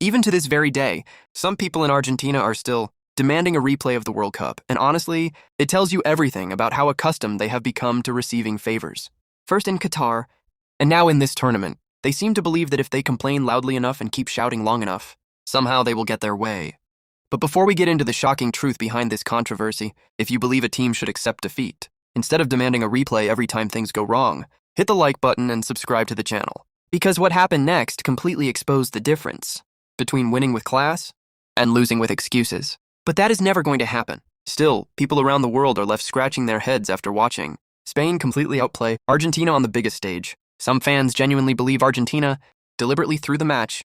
Even to this very day, some people in Argentina are still demanding a replay of the World Cup, and honestly, it tells you everything about how accustomed they have become to receiving favors. First in Qatar, and now in this tournament, they seem to believe that if they complain loudly enough and keep shouting long enough, somehow they will get their way. But before we get into the shocking truth behind this controversy, if you believe a team should accept defeat, instead of demanding a replay every time things go wrong, hit the like button and subscribe to the channel. Because what happened next completely exposed the difference between winning with class and losing with excuses. But that is never going to happen. Still, people around the world are left scratching their heads after watching Spain completely outplay Argentina on the biggest stage. Some fans genuinely believe Argentina deliberately threw the match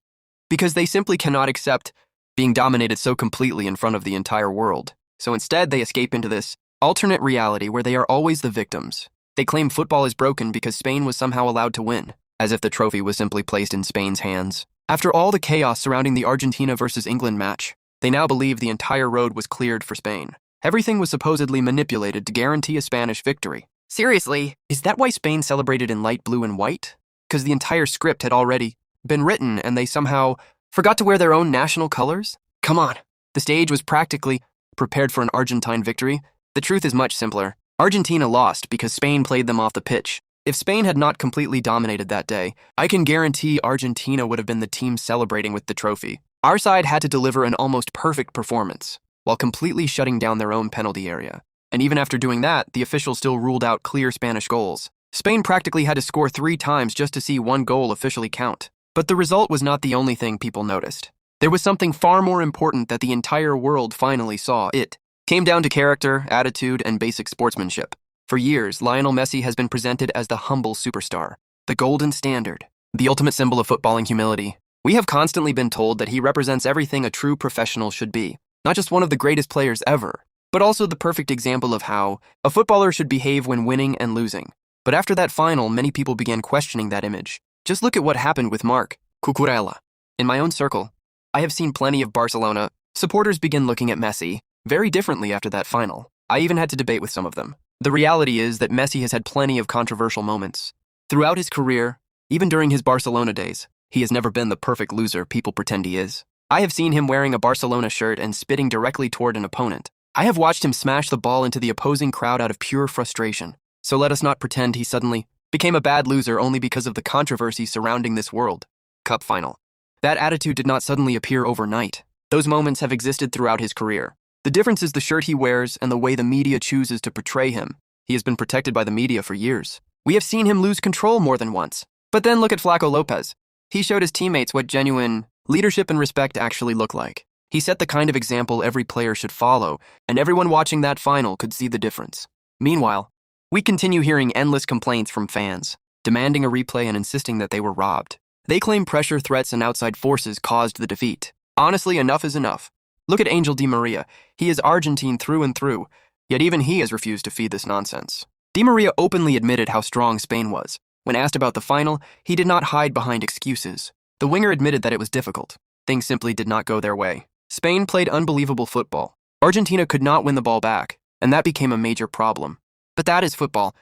because they simply cannot accept being dominated so completely in front of the entire world. So instead, they escape into this alternate reality where they are always the victims. They claim football is broken because Spain was somehow allowed to win, as if the trophy was simply placed in Spain's hands. After all the chaos surrounding the Argentina versus England match, they now believe the entire road was cleared for Spain. Everything was supposedly manipulated to guarantee a Spanish victory. Seriously, is that why Spain celebrated in light blue and white? Because the entire script had already been written and they somehow forgot to wear their own national colors? Come on, the stage was practically prepared for an Argentine victory. The truth is much simpler. Argentina lost because Spain played them off the pitch. If Spain had not completely dominated that day, I can guarantee Argentina would have been the team celebrating with the trophy. Our side had to deliver an almost perfect performance, while completely shutting down their own penalty area. And even after doing that, the officials still ruled out clear Spanish goals. Spain practically had to score 3 times just to see one goal officially count. But the result was not the only thing people noticed. There was something far more important that the entire world finally saw. It came down to character, attitude, and basic sportsmanship. For years, Lionel Messi has been presented as the humble superstar, the golden standard, the ultimate symbol of footballing humility. We have constantly been told that he represents everything a true professional should be, not just one of the greatest players ever, but also the perfect example of how a footballer should behave when winning and losing. But after that final, many people began questioning that image. Just look at what happened with Marc Cucurella. In my own circle, I have seen plenty of Barcelona supporters begin looking at Messi very differently after that final. I even had to debate with some of them. The reality is that Messi has had plenty of controversial moments. Throughout his career, even during his Barcelona days, he has never been the perfect loser people pretend he is. I have seen him wearing a Barcelona shirt and spitting directly toward an opponent. I have watched him smash the ball into the opposing crowd out of pure frustration. So let us not pretend he suddenly became a bad loser only because of the controversy surrounding this World Cup final. That attitude did not suddenly appear overnight. Those moments have existed throughout his career. The difference is the shirt he wears and the way the media chooses to portray him. He has been protected by the media for years. We have seen him lose control more than once. But then look at Flaco Lopez. He showed his teammates what genuine leadership and respect actually look like. He set the kind of example every player should follow, and everyone watching that final could see the difference. Meanwhile, we continue hearing endless complaints from fans, demanding a replay and insisting that they were robbed. They claim pressure, threats, and outside forces caused the defeat. Honestly, enough is enough. Look at Angel Di Maria. He is Argentine through and through, yet even he has refused to feed this nonsense. Di Maria openly admitted how strong Spain was. When asked about the final, he did not hide behind excuses. The winger admitted that it was difficult. Things simply did not go their way. Spain played unbelievable football. Argentina could not win the ball back, and that became a major problem. But that is football.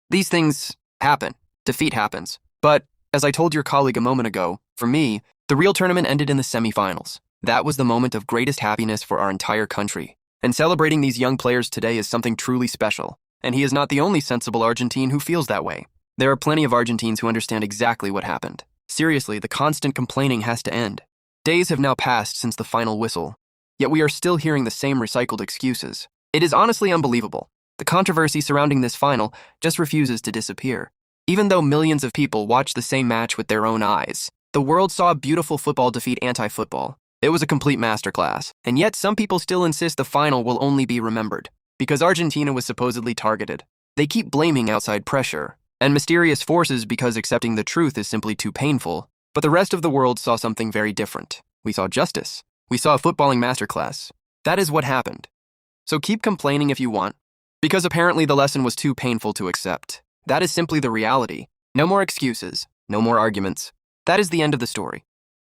These things happen. Defeat happens. But, as I told your colleague a moment ago, for me, the real tournament ended in the semifinals. That was the moment of greatest happiness for our entire country. And celebrating these young players today is something truly special. And he is not the only sensible Argentine who feels that way. There are plenty of Argentines who understand exactly what happened. Seriously, the constant complaining has to end. Days have now passed since the final whistle, yet we are still hearing the same recycled excuses. It is honestly unbelievable. The controversy surrounding this final just refuses to disappear. Even though millions of people watched the same match with their own eyes, the world saw beautiful football defeat anti-football. It was a complete masterclass, and yet some people still insist the final will only be remembered because Argentina was supposedly targeted. They keep blaming outside pressure and mysterious forces because accepting the truth is simply too painful. But the rest of the world saw something very different. We saw justice. We saw a footballing masterclass. That is what happened. So keep complaining if you want, because apparently the lesson was too painful to accept. That is simply the reality. No more excuses, no more arguments. That is the end of the story.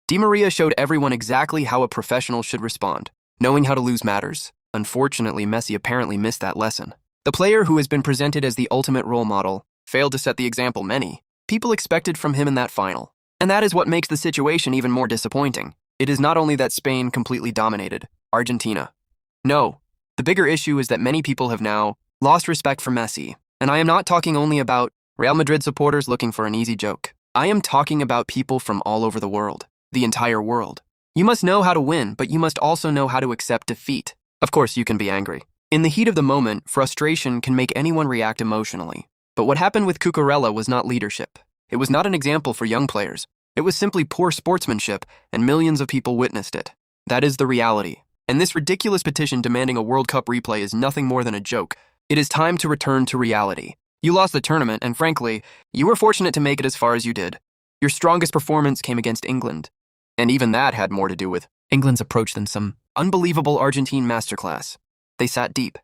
Di Maria showed everyone exactly how a professional should respond. Knowing how to lose matters. Unfortunately, Messi apparently missed that lesson. The player who has been presented as the ultimate role model failed to set the example many people expected from him in that final. And that is what makes the situation even more disappointing. It is not only that Spain completely dominated Argentina. No, the bigger issue is that many people have now lost respect for Messi. And I am not talking only about Real Madrid supporters looking for an easy joke. I am talking about people from all over the world, the entire world. You must know how to win, but you must also know how to accept defeat. Of course, you can be angry. In the heat of the moment, frustration can make anyone react emotionally. But what happened with Cucurella was not leadership. It was not an example for young players. It was simply poor sportsmanship, and millions of people witnessed it. That is the reality. And this ridiculous petition demanding a World Cup replay is nothing more than a joke. It is time to return to reality. You lost the tournament, and frankly, you were fortunate to make it as far as you did. Your strongest performance came against England. And even that had more to do with England's approach than some unbelievable Argentine masterclass. They sat deep.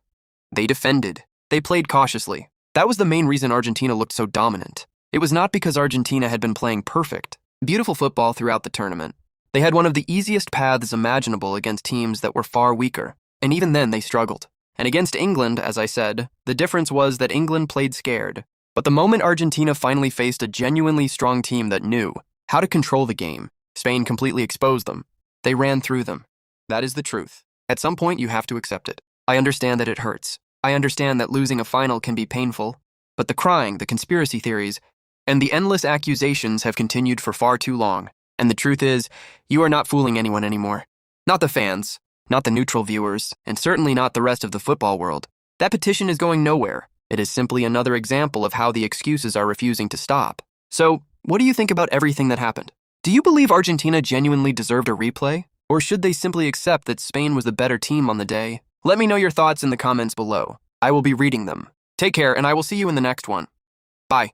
They defended. They played cautiously. That was the main reason Argentina looked so dominant. It was not because Argentina had been playing perfect, beautiful football throughout the tournament. They had one of the easiest paths imaginable against teams that were far weaker, and even then they struggled. And against England, as I said, the difference was that England played scared. But the moment Argentina finally faced a genuinely strong team that knew how to control the game, Spain completely exposed them. They ran through them. That is the truth. At some point, you have to accept it. I understand that it hurts. I understand that losing a final can be painful. But the crying, the conspiracy theories, and the endless accusations have continued for far too long. And the truth is, you are not fooling anyone anymore. Not the fans, not the neutral viewers, and certainly not the rest of the football world. That petition is going nowhere. It is simply another example of how the excuses are refusing to stop. So, what do you think about everything that happened? Do you believe Argentina genuinely deserved a replay? Or should they simply accept that Spain was the better team on the day? Let me know your thoughts in the comments below. I will be reading them. Take care, and I will see you in the next one. Bye.